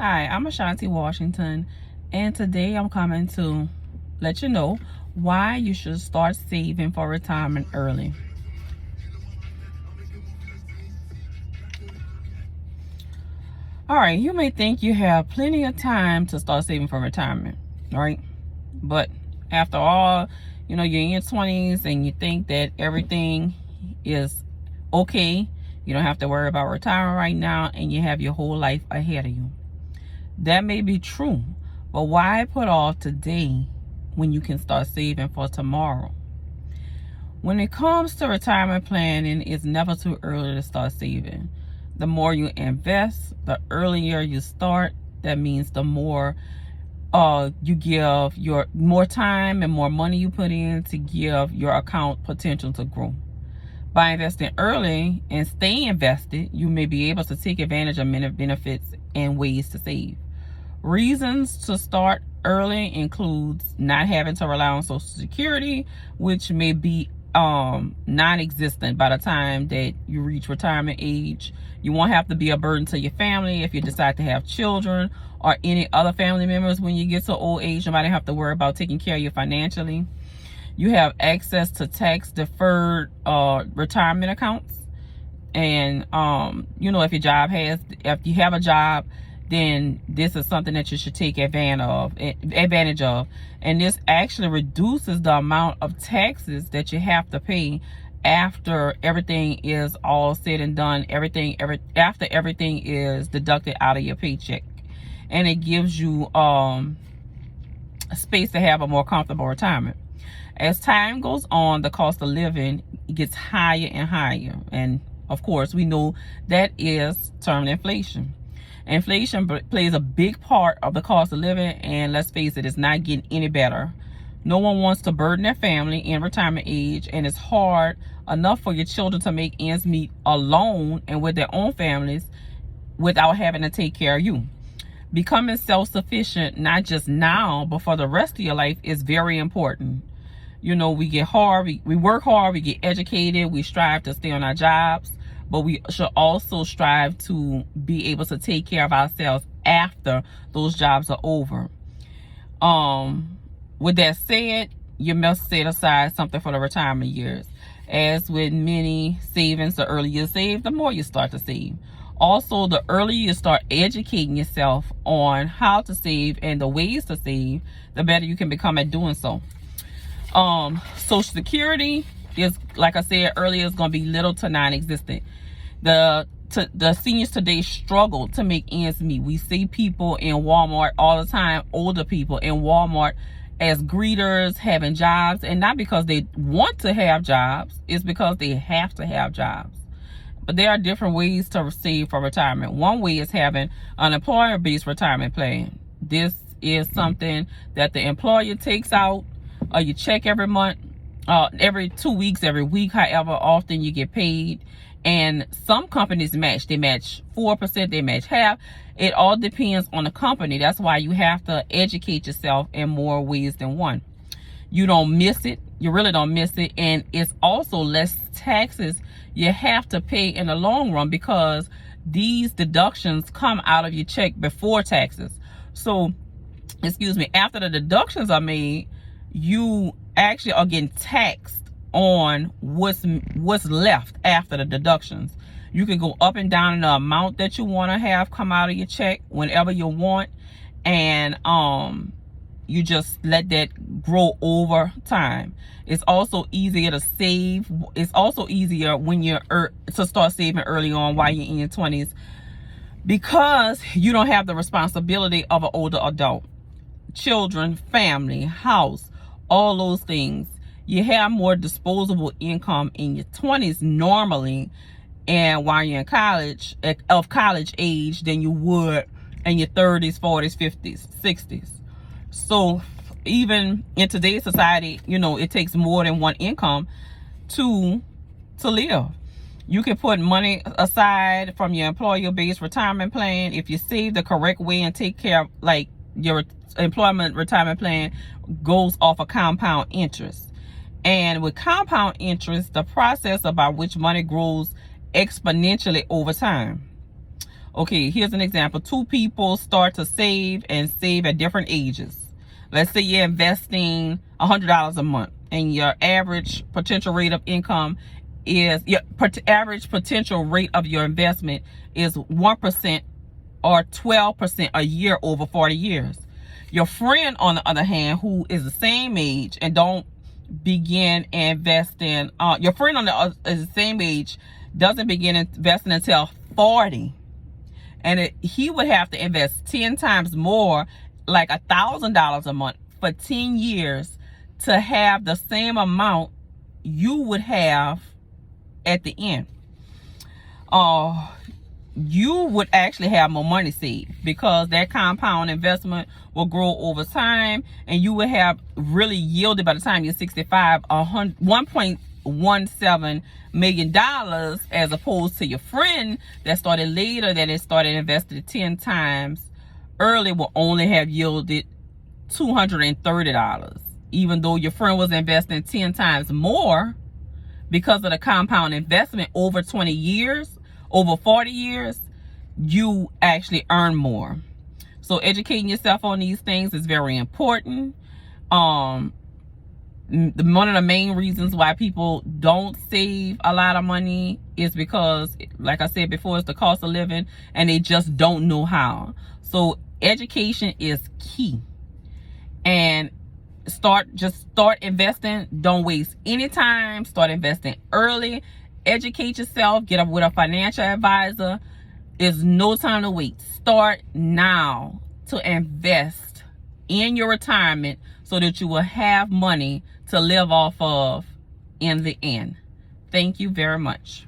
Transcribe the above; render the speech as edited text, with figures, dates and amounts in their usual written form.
Hi, I'm Ashanti Washington, and today I'm coming to let you know why you should start saving for retirement early. All right, you may think you have plenty of time to start saving for retirement, right? But after all, you're in your 20s and you think that everything is okay. You don't have to worry about retiring right now, and you have your whole life ahead of you. That may be true, but why put off today when you can start saving for tomorrow? When it comes to retirement planning, it's never too early to start saving. The more you invest, the earlier you start. That means the more you give your more time and more money you put in to give your account potential to grow. By investing early and stay invested, you may be able to take advantage of many benefits and ways to save. Reasons to start early includes not having to rely on Social Security, which may be non-existent by the time that you reach retirement age. You won't have to be a burden to your family if you decide to have children or any other family members when you get to old age. Nobody have to worry about taking care of you financially. You have access to tax deferred retirement accounts. And if you have a job, then this is something that you should take advantage of. And this actually reduces the amount of taxes that you have to pay after everything is all said and done, after everything is deducted out of your paycheck. And it gives you space to have a more comfortable retirement. As time goes on, the cost of living gets higher and higher. And of course, we know that is termed inflation. Inflation plays a big part of the cost of living, and let's face it, it's not getting any better. No one wants to burden their family in retirement age, and it's hard enough for your children to make ends meet alone and with their own families without having to take care of you. Becoming self-sufficient, not just now, but for the rest of your life, is very important. We get hard, we work hard, we get educated, we strive to stay on our jobs, but we should also strive to be able to take care of ourselves after those jobs are over. With that said, you must set aside something for the retirement years. As with many savings, the earlier you save, the more you start to save. Also, the earlier you start educating yourself on how to save and the ways to save, the better you can become at doing so. Social Security is, like I said earlier, is going to be little to non-existent. The seniors today struggle to make ends meet. We see people in Walmart all the time, older people in Walmart as greeters, having jobs, and not because they want to have jobs, it's because they have to have jobs. But there are different ways to save for retirement. One way is having an employer-based retirement plan. This is something that the employer takes out. You check every month, every 2 weeks, every week, however often you get paid. And some companies match. They match 4%, they match half. It all depends on the company. That's why you have to educate yourself in more ways than one. You don't miss it. You really don't miss it. And it's also less taxes you have to pay in the long run, because these deductions come out of your check before taxes. So, after the deductions are made, you actually are getting taxed on what's left after the deductions. You can go up and down in the amount that you want to have come out of your check whenever you want, and you just let that grow over time. It's also easier to save. It's also easier when to start saving early on while you're in your 20s, because you don't have the responsibility of an older adult. Children, family, house, all those things. You have more disposable income in your 20s normally, and while you're in college age, than you would in your 30s, 40s, 50s, 60s. So even in today's society, it takes more than one income to live. You can put money aside from your employer-based retirement plan if you save the correct way and take care of, your employment retirement plan goes off of compound interest. And with compound interest, the process about which money grows exponentially over time. Okay, here's an example. Two people start to save and save at different ages. Let's say you're investing $100 a month and your average potential rate of income is, your average potential rate of your investment is 1% or 12% a year over 40 years. Your friend, on the other hand, who is the same age and don't begin investing, your friend is the same age, doesn't begin investing until 40. And he would have to invest 10 times more, like $1,000 a month for 10 years to have the same amount you would have at the end. You would actually have more money saved because that compound investment will grow over time, and you will have really yielded by the time you're 65 $1.17 million, as opposed to your friend that started later, that it started invested 10 times early, will only have yielded $230, even though your friend was investing 10 times more. Because of the compound investment over 20 years, over 40 years, you actually earn more. So educating yourself on these things is very important. One of the main reasons why people don't save a lot of money is because, like I said before, it's the cost of living, and they just don't know how. So education is key. And start investing. Don't waste any time. Start investing early. Educate yourself. Get up with a financial advisor. There's no time to wait. Start now to invest in your retirement so that you will have money to live off of in the end. Thank you very much.